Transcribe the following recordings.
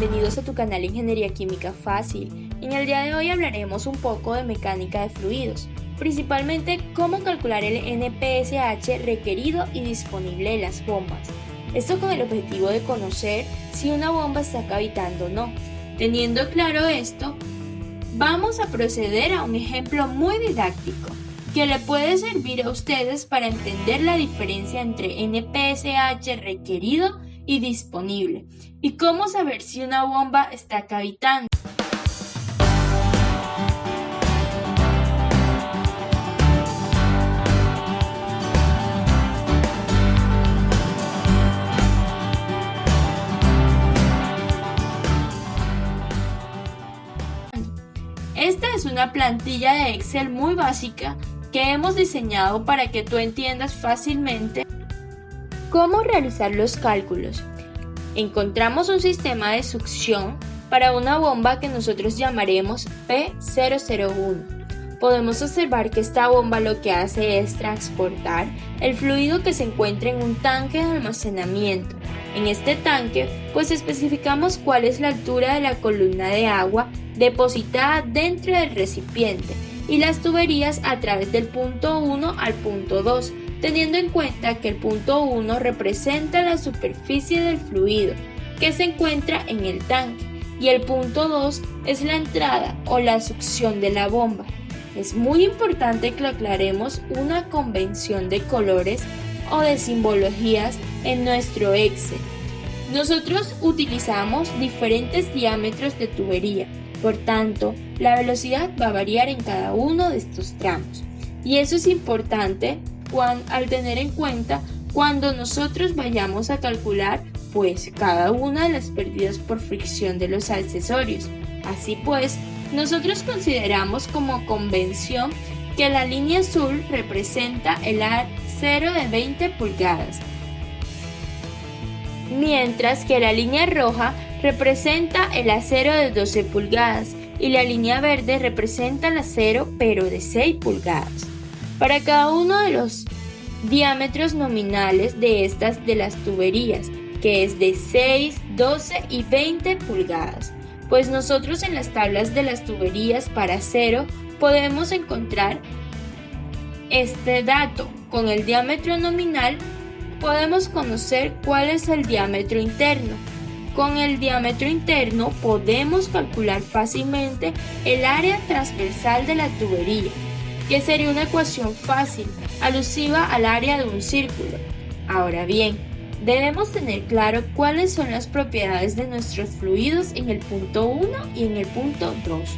bienvenidos a tu canal Ingeniería Química Fácil. En el día de hoy hablaremos un poco de mecánica de fluidos, principalmente cómo calcular el NPSH requerido y disponible de las bombas. Esto con el objetivo de conocer si una bomba está cavitando o no. Teniendo claro esto, vamos a proceder a un ejemplo muy didáctico que le puede servir a ustedes para entender la diferencia entre NPSH requerido y disponible, y cómo saber si una bomba está cavitando. Esta es una plantilla de Excel muy básica que hemos diseñado para que tú entiendas fácilmente cómo realizar los cálculos. Encontramos un sistema de succión para una bomba que nosotros llamaremos P001. Podemos observar que esta bomba lo que hace es transportar el fluido que se encuentra en un tanque de almacenamiento. En este tanque, pues especificamos cuál es la altura de la columna de agua depositada dentro del recipiente y las tuberías a través del punto 1 al punto 2, teniendo en cuenta que el punto 1 representa la superficie del fluido que se encuentra en el tanque y el punto 2 es la entrada o la succión de la bomba. Es muy importante que aclaremos una convención de colores o de simbologías en nuestro Excel. Nosotros utilizamos diferentes diámetros de tubería, por tanto, la velocidad va a variar en cada uno de estos tramos. Y eso es importante al tener en cuenta cuando nosotros vayamos a calcular pues cada una de las pérdidas por fricción de los accesorios. Así pues, nosotros consideramos como convención que la línea azul representa el acero de 20 pulgadas, mientras que la línea roja representa el acero de 12 pulgadas y la línea verde representa el acero pero de 6 pulgadas. Para cada uno de los diámetros nominales de las tuberías, que es de 6, 12 y 20 pulgadas, pues nosotros en las tablas de las tuberías para acero podemos encontrar este dato. Con el diámetro nominal podemos conocer cuál es el diámetro interno. Con el diámetro interno podemos calcular fácilmente el área transversal de la tubería, que sería una ecuación fácil, alusiva al área de un círculo. Ahora bien, debemos tener claro cuáles son las propiedades de nuestros fluidos en el punto 1 y en el punto 2.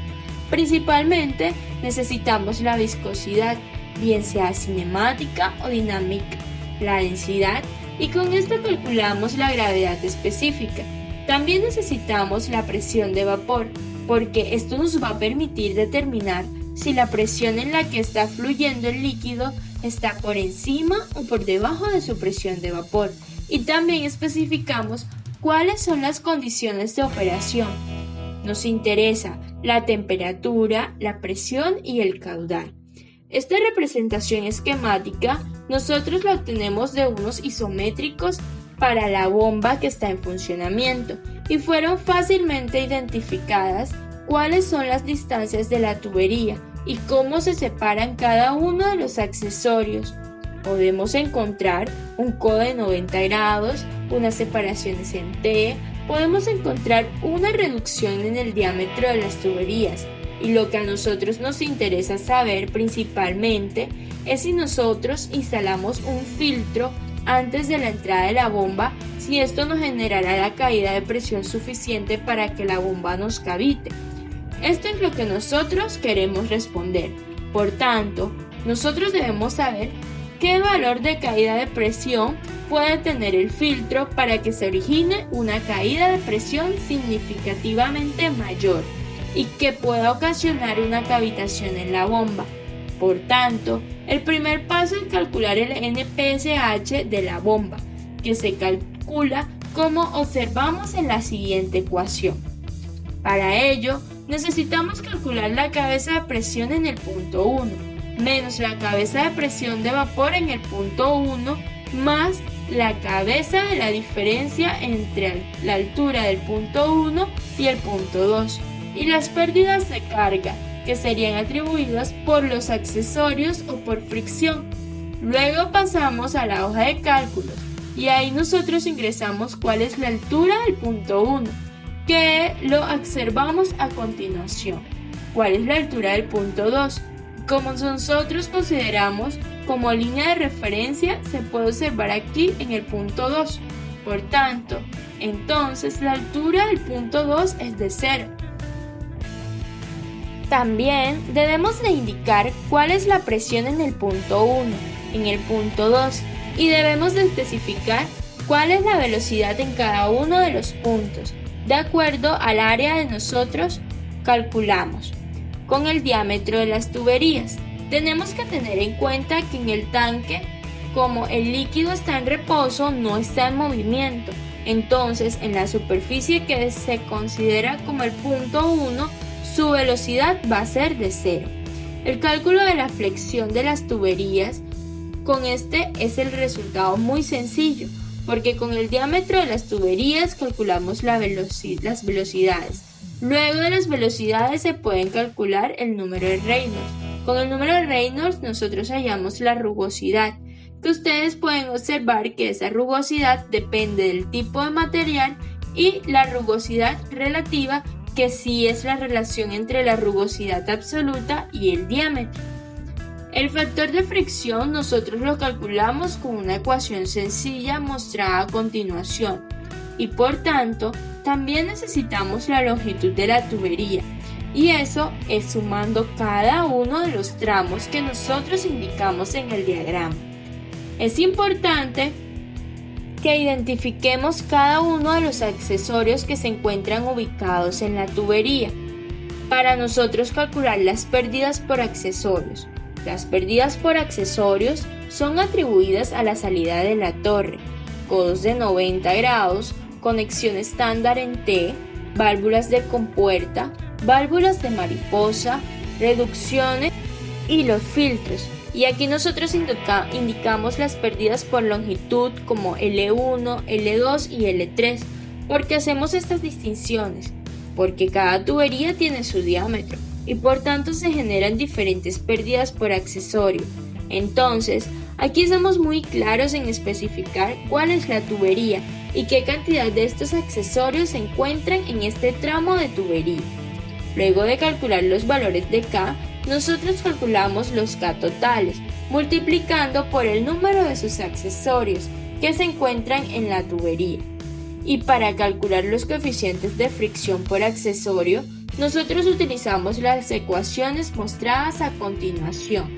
Principalmente necesitamos la viscosidad, bien sea cinemática o dinámica, la densidad, y con esto calculamos la gravedad específica. También necesitamos la presión de vapor, porque esto nos va a permitir determinar si la presión en la que está fluyendo el líquido está por encima o por debajo de su presión de vapor. Y también especificamos cuáles son las condiciones de operación. Nos interesa la temperatura, la presión y el caudal. Esta representación esquemática nosotros la obtenemos de unos isométricos para la bomba que está en funcionamiento y fueron fácilmente identificadas cuáles son las distancias de la tubería y cómo se separan cada uno de los accesorios. Podemos encontrar un codo de 90 grados, unas separaciones en T, podemos encontrar una reducción en el diámetro de las tuberías. Y lo que a nosotros nos interesa saber principalmente es si nosotros instalamos un filtro antes de la entrada de la bomba, si esto nos generará la caída de presión suficiente para que la bomba nos cavite. Esto es lo que nosotros queremos responder. Por tanto, nosotros debemos saber qué valor de caída de presión puede tener el filtro para que se origine una caída de presión significativamente mayor y que pueda ocasionar una cavitación en la bomba. Por tanto, el primer paso es calcular el NPSH de la bomba, que se calcula como observamos en la siguiente ecuación. Para ello, necesitamos calcular la cabeza de presión en el punto 1, menos la cabeza de presión de vapor en el punto 1, más la cabeza de la diferencia entre la altura del punto 1 y el punto 2 y las pérdidas de carga, que serían atribuidas por los accesorios o por fricción. Luego pasamos a la hoja de cálculos y ahí nosotros ingresamos cuál es la altura del punto 1, que lo observamos a continuación. ¿Cuál es la altura del punto 2? Como nosotros consideramos como línea de referencia, se puede observar aquí en el punto 2. Por tanto, entonces la altura del punto 2 es de 0. También debemos de indicar cuál es la presión en el punto 1, en el punto 2 y debemos de especificar cuál es la velocidad en cada uno de los puntos, de acuerdo al área que nosotros calculamos. Con el diámetro de las tuberías, tenemos que tener en cuenta que en el tanque, como el líquido está en reposo, no está en movimiento. Entonces, en la superficie que se considera como el punto 1, su velocidad va a ser de 0. El cálculo de la flexión de las tuberías, con este es el resultado muy sencillo, porque con el diámetro de las tuberías calculamos las velocidades. Luego de las velocidades se pueden calcular el número de Reynolds. Con el número de Reynolds nosotros hallamos la rugosidad, que ustedes pueden observar que esa rugosidad depende del tipo de material y la rugosidad relativa, que sí es la relación entre la rugosidad absoluta y el diámetro. El factor de fricción nosotros lo calculamos con una ecuación sencilla mostrada a continuación y por tanto también necesitamos la longitud de la tubería y eso es sumando cada uno de los tramos que nosotros indicamos en el diagrama. Es importante que identifiquemos cada uno de los accesorios que se encuentran ubicados en la tubería para nosotros calcular las pérdidas por accesorios. Las pérdidas por accesorios son atribuidas a la salida de la torre, codos de 90 grados, conexión estándar en T, válvulas de compuerta, válvulas de mariposa, reducciones y los filtros. Y aquí nosotros indicamos las pérdidas por longitud como L1, L2 y L3. ¿Por qué hacemos estas distinciones? Porque cada tubería tiene su diámetro y por tanto se generan diferentes pérdidas por accesorio. Entonces, aquí estamos muy claros en especificar cuál es la tubería y qué cantidad de estos accesorios se encuentran en este tramo de tubería. Luego de calcular los valores de K, nosotros calculamos los K totales, multiplicando por el número de sus accesorios que se encuentran en la tubería. Y para calcular los coeficientes de fricción por accesorio, nosotros utilizamos las ecuaciones mostradas a continuación,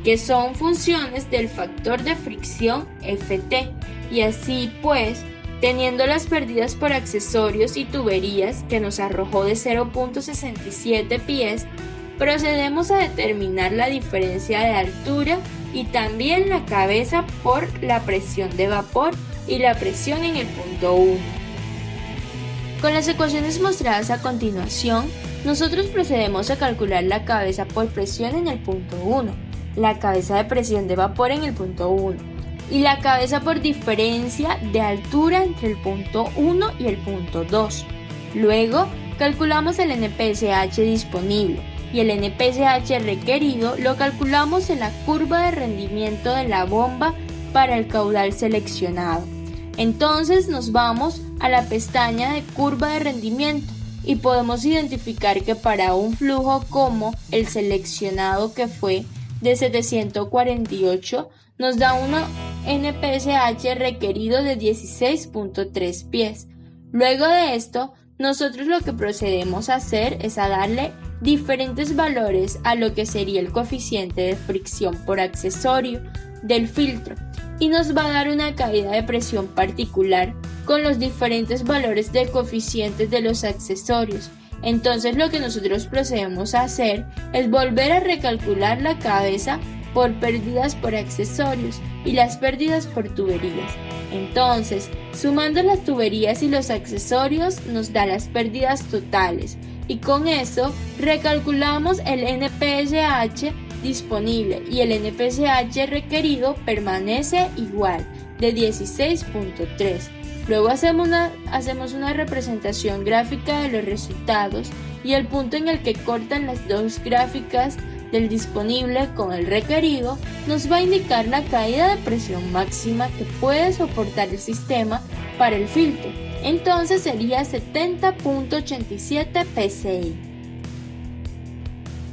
que son funciones del factor de fricción Ft, y así pues, teniendo las pérdidas por accesorios y tuberías que nos arrojó de 0.67 pies, procedemos a determinar la diferencia de altura y también la cabeza por la presión de vapor y la presión en el punto 1. Con las ecuaciones mostradas a continuación, nosotros procedemos a calcular la cabeza por presión en el punto 1, la cabeza de presión de vapor en el punto 1 y la cabeza por diferencia de altura entre el punto 1 y el punto 2. Luego, calculamos el NPSH disponible y el NPSH requerido lo calculamos en la curva de rendimiento de la bomba para el caudal seleccionado. Entonces nos vamos a la pestaña de curva de rendimiento y podemos identificar que para un flujo como el seleccionado, que fue de 748, nos da un NPSH requerido de 16.3 pies. Luego de esto, nosotros lo que procedemos a hacer es a darle diferentes valores a lo que sería el coeficiente de fricción por accesorio del filtro y nos va a dar una caída de presión particular con los diferentes valores de coeficientes de los accesorios. Entonces lo que nosotros procedemos a hacer es volver a recalcular la cabeza por pérdidas por accesorios y las pérdidas por tuberías. Entonces, sumando las tuberías y los accesorios nos da las pérdidas totales y con eso recalculamos el NPSH disponible y el NPSH requerido permanece igual, de 16.3. Luego hacemos una representación gráfica de los resultados y el punto en el que cortan las dos gráficas del disponible con el requerido nos va a indicar la caída de presión máxima que puede soportar el sistema para el filtro. Entonces sería 70.87 psi.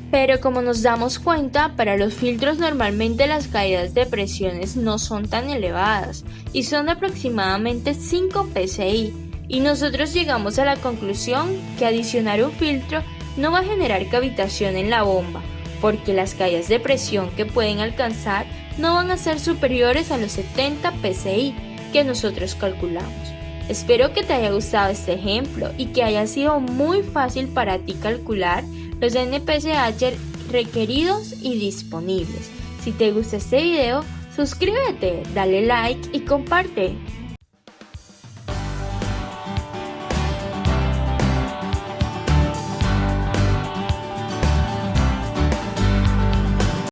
Pero como nos damos cuenta, para los filtros normalmente las caídas de presiones no son tan elevadas y son aproximadamente 5 psi. Y nosotros llegamos a la conclusión que adicionar un filtro no va a generar cavitación en la bomba, porque las caídas de presión que pueden alcanzar no van a ser superiores a los 70 psi que nosotros calculamos. Espero que te haya gustado este ejemplo y que haya sido muy fácil para ti calcular los NPSH requeridos y disponibles. Si te gusta este video, suscríbete, dale like y comparte.